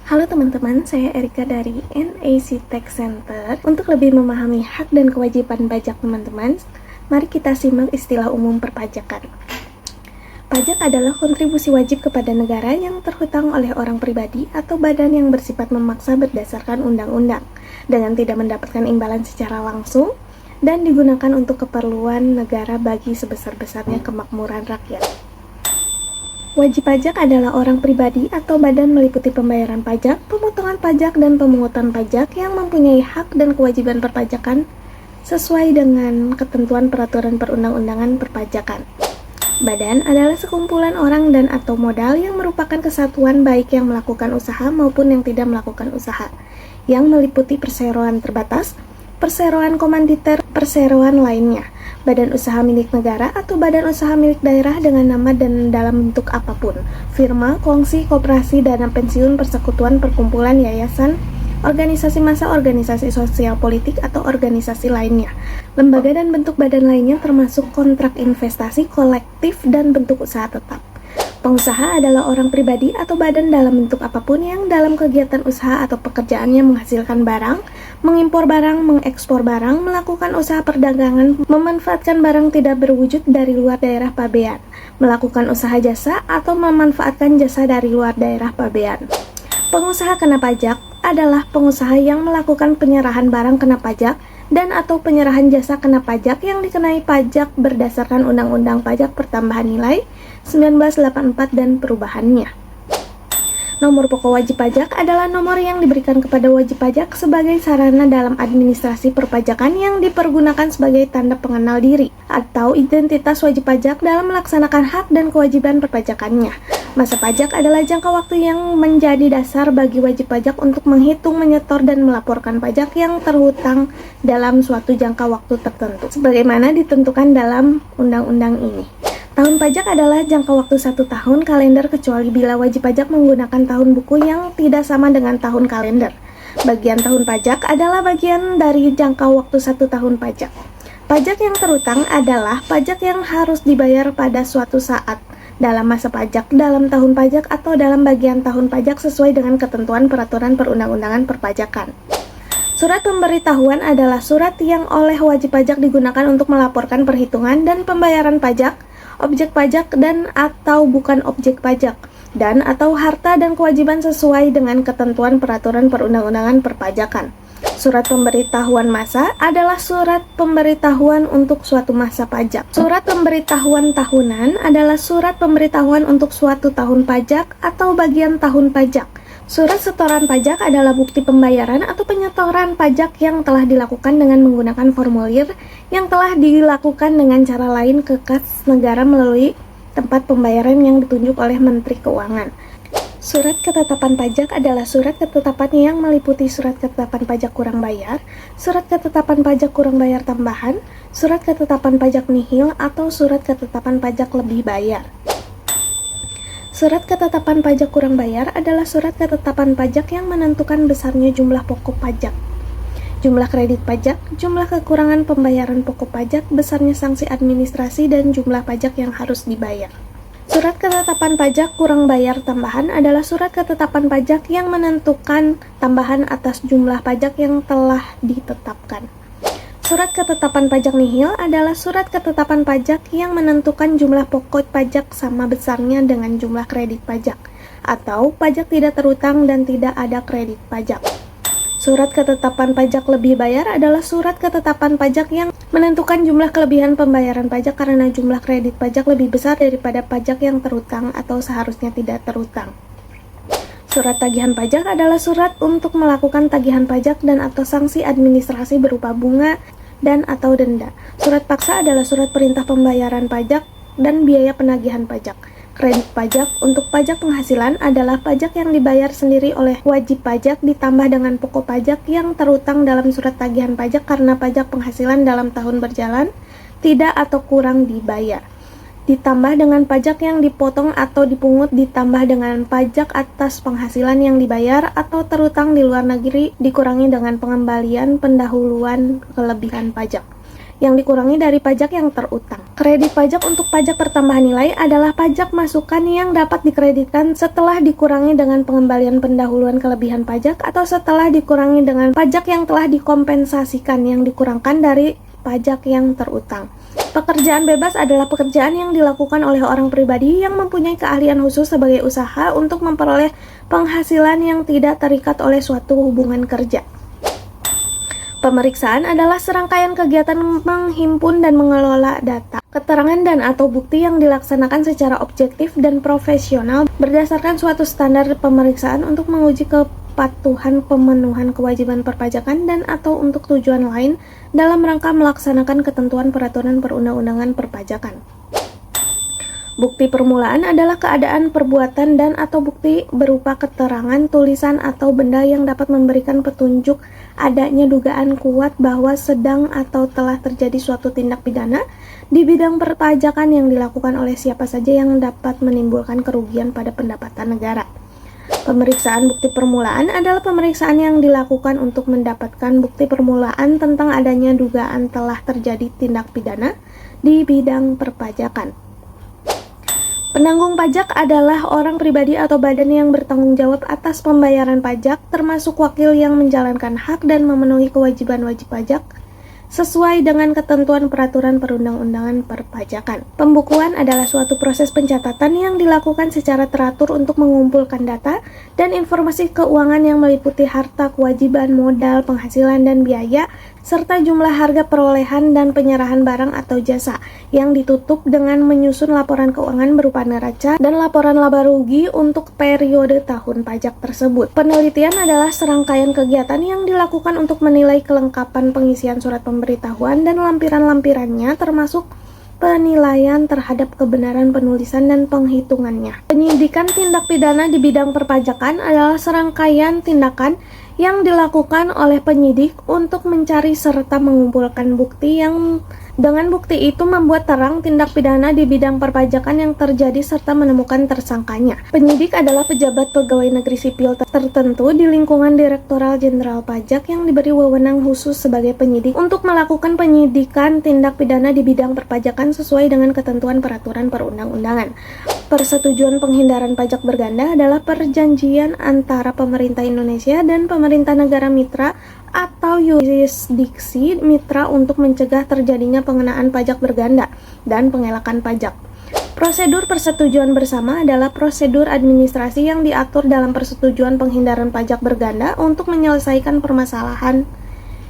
Halo teman-teman, saya Erika dari NAC Tech Center. Untuk lebih memahami hak dan kewajiban pajak teman-teman, mari kita simak istilah umum perpajakan. Pajak adalah kontribusi wajib kepada negara yang terhutang oleh orang pribadi atau badan yang bersifat memaksa berdasarkan undang-undang, dengan tidak mendapatkan imbalan secara langsung, dan digunakan untuk keperluan negara bagi sebesar-besarnya kemakmuran rakyat. Wajib pajak adalah orang pribadi atau badan meliputi pembayaran pajak, pemotongan pajak, dan pemungutan pajak yang mempunyai hak dan kewajiban perpajakan sesuai dengan ketentuan peraturan perundang-undangan perpajakan. Badan adalah sekumpulan orang dan atau modal yang merupakan kesatuan baik yang melakukan usaha maupun yang tidak melakukan usaha, yang meliputi perseroan terbatas, perseroan komanditer, perseroan lainnya, badan usaha milik negara atau badan usaha milik daerah dengan nama dan dalam bentuk apapun, firma, kongsi, koperasi, dana pensiun, persekutuan, perkumpulan, yayasan, organisasi massa, organisasi sosial politik, atau organisasi lainnya, lembaga dan bentuk badan lainnya termasuk kontrak investasi, kolektif, dan bentuk usaha tetap. Pengusaha adalah orang pribadi atau badan dalam bentuk apapun yang dalam kegiatan usaha atau pekerjaannya menghasilkan barang, mengimpor barang, mengekspor barang, melakukan usaha perdagangan, memanfaatkan barang tidak berwujud dari luar daerah pabean, melakukan usaha jasa, atau memanfaatkan jasa dari luar daerah pabean. Pengusaha kena pajak adalah pengusaha yang melakukan penyerahan barang kena pajak dan atau penyerahan jasa kena pajak yang dikenai pajak berdasarkan Undang-Undang Pajak Pertambahan Nilai 1984 dan perubahannya. Nomor pokok wajib pajak adalah nomor yang diberikan kepada wajib pajak sebagai sarana dalam administrasi perpajakan yang dipergunakan sebagai tanda pengenal diri atau identitas wajib pajak dalam melaksanakan hak dan kewajiban perpajakannya. Masa pajak adalah jangka waktu yang menjadi dasar bagi wajib pajak untuk menghitung, menyetor, dan melaporkan pajak yang terhutang dalam suatu jangka waktu tertentu, sebagaimana ditentukan dalam undang-undang ini. Tahun pajak adalah jangka waktu 1 tahun kalender kecuali bila wajib pajak menggunakan tahun buku yang tidak sama dengan tahun kalender. Bagian tahun pajak adalah bagian dari jangka waktu 1 tahun pajak. Pajak yang terhutang adalah pajak yang harus dibayar pada suatu saat dalam masa pajak, dalam tahun pajak, atau dalam bagian tahun pajak sesuai dengan ketentuan peraturan perundang-undangan perpajakan. Surat pemberitahuan adalah surat yang oleh wajib pajak digunakan untuk melaporkan perhitungan dan pembayaran pajak, objek pajak dan atau bukan objek pajak, dan atau harta dan kewajiban sesuai dengan ketentuan peraturan perundang-undangan perpajakan. Surat pemberitahuan masa adalah surat pemberitahuan untuk suatu masa pajak. Surat pemberitahuan tahunan adalah surat pemberitahuan untuk suatu tahun pajak atau bagian tahun pajak. Surat setoran pajak adalah bukti pembayaran atau penyetoran pajak yang telah dilakukan dengan menggunakan formulir yang telah dilakukan dengan cara lain ke kas negara melalui tempat pembayaran yang ditunjuk oleh Menteri Keuangan. Surat ketetapan pajak adalah surat ketetapan yang meliputi surat ketetapan pajak kurang bayar, surat ketetapan pajak kurang bayar tambahan, surat ketetapan pajak nihil, atau surat ketetapan pajak lebih bayar. Surat ketetapan pajak kurang bayar adalah surat ketetapan pajak yang menentukan besarnya jumlah pokok pajak, jumlah kredit pajak, jumlah kekurangan pembayaran pokok pajak, besarnya sanksi administrasi, dan jumlah pajak yang harus dibayar. Surat ketetapan pajak kurang bayar tambahan adalah surat ketetapan pajak yang menentukan tambahan atas jumlah pajak yang telah ditetapkan. Surat ketetapan pajak nihil adalah surat ketetapan pajak yang menentukan jumlah pokok pajak sama besarnya dengan jumlah kredit pajak, atau pajak tidak terhutang dan tidak ada kredit pajak. Surat ketetapan pajak lebih bayar adalah surat ketetapan pajak yang menentukan jumlah kelebihan pembayaran pajak karena jumlah kredit pajak lebih besar daripada pajak yang terhutang atau seharusnya tidak terhutang. Surat tagihan pajak adalah surat untuk melakukan tagihan pajak dan atau sanksi administrasi berupa bunga dan atau denda. Surat paksa adalah surat perintah pembayaran pajak dan biaya penagihan pajak. Kredit pajak untuk pajak penghasilan adalah pajak yang dibayar sendiri oleh wajib pajak ditambah dengan pokok pajak yang terhutang dalam surat tagihan pajak karena pajak penghasilan dalam tahun berjalan tidak atau kurang dibayar, ditambah dengan pajak yang dipotong atau dipungut, ditambah dengan pajak atas penghasilan yang dibayar atau terhutang di luar negeri, dikurangi dengan pengembalian pendahuluan kelebihan pajak. yang dikurangi dari pajak yang terutang. Kredit pajak untuk pajak pertambahan nilai adalah pajak masukan yang dapat dikreditkan setelah dikurangi dengan pengembalian pendahuluan kelebihan pajak atau setelah dikurangi dengan pajak yang telah dikompensasikan yang dikurangkan dari pajak yang terutang. Pekerjaan bebas adalah pekerjaan yang dilakukan oleh orang pribadi yang mempunyai keahlian khusus sebagai usaha untuk memperoleh penghasilan yang tidak terikat oleh suatu hubungan kerja. Pemeriksaan adalah serangkaian kegiatan menghimpun dan mengelola data, keterangan dan atau bukti yang dilaksanakan secara objektif dan profesional berdasarkan suatu standar pemeriksaan untuk menguji kepatuhan pemenuhan kewajiban perpajakan dan atau untuk tujuan lain dalam rangka melaksanakan ketentuan peraturan perundang-undangan perpajakan. Bukti permulaan adalah keadaan perbuatan dan atau bukti berupa keterangan, tulisan, atau benda yang dapat memberikan petunjuk adanya dugaan kuat bahwa sedang atau telah terjadi suatu tindak pidana di bidang perpajakan yang dilakukan oleh siapa saja yang dapat menimbulkan kerugian pada pendapatan negara. Pemeriksaan bukti permulaan adalah pemeriksaan yang dilakukan untuk mendapatkan bukti permulaan tentang adanya dugaan telah terjadi tindak pidana di bidang perpajakan. Penanggung pajak adalah orang pribadi atau badan yang bertanggung jawab atas pembayaran pajak, termasuk wakil yang menjalankan hak dan memenuhi kewajiban wajib pajak sesuai dengan ketentuan peraturan perundang-undangan perpajakan. Pembukuan adalah suatu proses pencatatan yang dilakukan secara teratur untuk mengumpulkan data dan informasi keuangan yang meliputi harta, kewajiban, modal, penghasilan, dan biaya, serta jumlah harga perolehan dan penyerahan barang atau jasa yang ditutup dengan menyusun laporan keuangan berupa neraca dan laporan laba rugi untuk periode tahun pajak tersebut. Penelitian adalah serangkaian kegiatan yang dilakukan untuk menilai kelengkapan pengisian surat pemberitahuan dan lampiran-lampirannya, termasuk penilaian terhadap kebenaran penulisan dan penghitungannya. Penyidikan tindak pidana di bidang perpajakan adalah serangkaian tindakan yang dilakukan oleh penyidik untuk mencari serta mengumpulkan bukti yang dengan bukti itu membuat terang tindak pidana di bidang perpajakan yang terjadi serta menemukan tersangkanya. Penyidik adalah pejabat pegawai negeri sipil tertentu di lingkungan Direktorat Jenderal Pajak yang diberi wewenang khusus sebagai penyidik untuk melakukan penyidikan tindak pidana di bidang perpajakan sesuai dengan ketentuan peraturan perundang-undangan. Persetujuan penghindaran pajak berganda adalah perjanjian antara pemerintah Indonesia dan pemerintah negara mitra atau yurisdiksi mitra untuk mencegah terjadinya pengenaan pajak berganda dan pengelakan pajak. Prosedur persetujuan bersama adalah prosedur administrasi yang diatur dalam persetujuan penghindaran pajak berganda untuk menyelesaikan permasalahan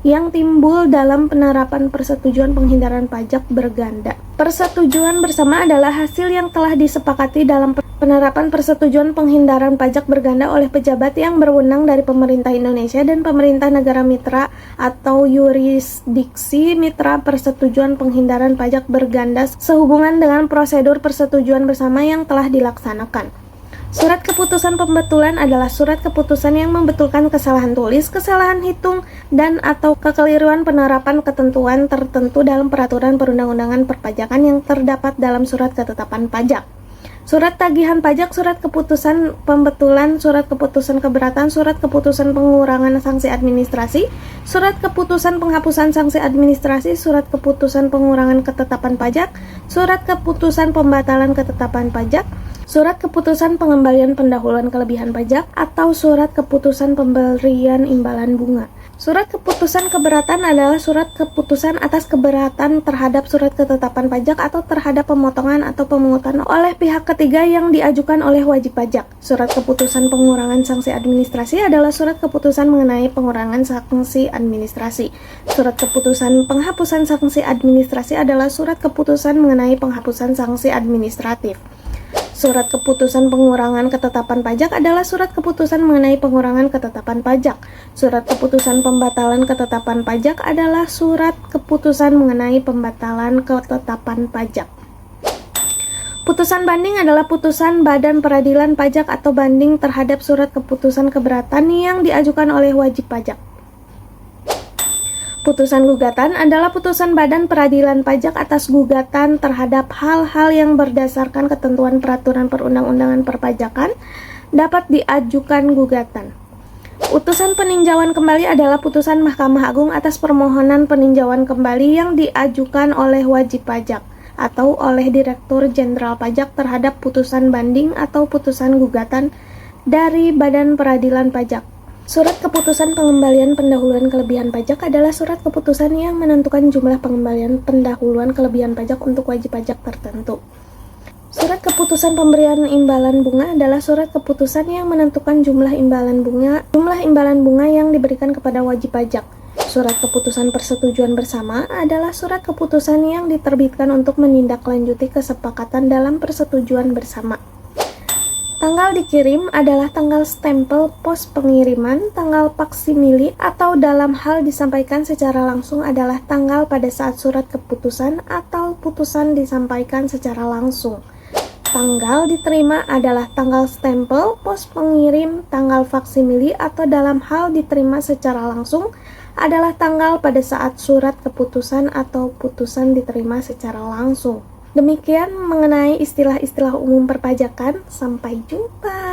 yang timbul dalam penerapan persetujuan penghindaran pajak berganda. Persetujuan bersama adalah hasil yang telah disepakati dalam penerapan persetujuan penghindaran pajak berganda oleh pejabat yang berwenang dari pemerintah Indonesia dan pemerintah negara mitra atau yurisdiksi mitra persetujuan penghindaran pajak berganda sehubungan dengan prosedur persetujuan bersama yang telah dilaksanakan. Surat keputusan pembetulan adalah surat keputusan yang membetulkan kesalahan tulis, kesalahan hitung, dan atau kekeliruan penerapan ketentuan tertentu dalam peraturan perundang-undangan perpajakan yang terdapat dalam surat ketetapan pajak. Surat tagihan pajak, surat keputusan pembetulan, surat keputusan keberatan, surat keputusan pengurangan sanksi administrasi, surat keputusan penghapusan sanksi administrasi, surat keputusan pengurangan ketetapan pajak, surat keputusan pembatalan ketetapan pajak, surat keputusan pengembalian pendahuluan kelebihan pajak, atau surat keputusan pemberian imbalan bunga. Surat keputusan keberatan adalah surat keputusan atas keberatan terhadap surat ketetapan pajak atau terhadap pemotongan atau pemungutan oleh pihak ketiga yang diajukan oleh wajib pajak. Surat keputusan pengurangan sanksi administrasi adalah surat keputusan mengenai pengurangan sanksi administrasi. Surat keputusan penghapusan sanksi administrasi adalah surat keputusan mengenai penghapusan sanksi administratif. Surat keputusan pengurangan ketetapan pajak adalah surat keputusan mengenai pengurangan ketetapan pajak. Surat keputusan pembatalan ketetapan pajak adalah surat keputusan mengenai pembatalan ketetapan pajak. Putusan banding adalah putusan Badan Peradilan Pajak atau banding terhadap surat keputusan keberatan yang diajukan oleh wajib pajak. Putusan gugatan adalah putusan Badan Peradilan Pajak atas gugatan terhadap hal-hal yang berdasarkan ketentuan peraturan perundang-undangan perpajakan dapat diajukan gugatan. Putusan peninjauan kembali adalah putusan Mahkamah Agung atas permohonan peninjauan kembali yang diajukan oleh wajib pajak atau oleh Direktur Jenderal Pajak terhadap putusan banding atau putusan gugatan dari Badan Peradilan Pajak. Surat keputusan pengembalian pendahuluan kelebihan pajak adalah surat keputusan yang menentukan jumlah pengembalian pendahuluan kelebihan pajak untuk wajib pajak tertentu. Surat keputusan pemberian imbalan bunga adalah surat keputusan yang menentukan jumlah imbalan bunga yang diberikan kepada wajib pajak. Surat keputusan persetujuan bersama adalah surat keputusan yang diterbitkan untuk menindaklanjuti kesepakatan dalam persetujuan bersama. Tanggal dikirim adalah tanggal stempel pos pengiriman, tanggal faksimili atau dalam hal disampaikan secara langsung adalah tanggal pada saat surat keputusan atau putusan disampaikan secara langsung. Tanggal diterima adalah tanggal stempel pos pengirim, tanggal faksimili atau dalam hal diterima secara langsung adalah tanggal pada saat surat keputusan atau putusan diterima secara langsung. Demikian mengenai istilah-istilah umum perpajakan. Sampai jumpa.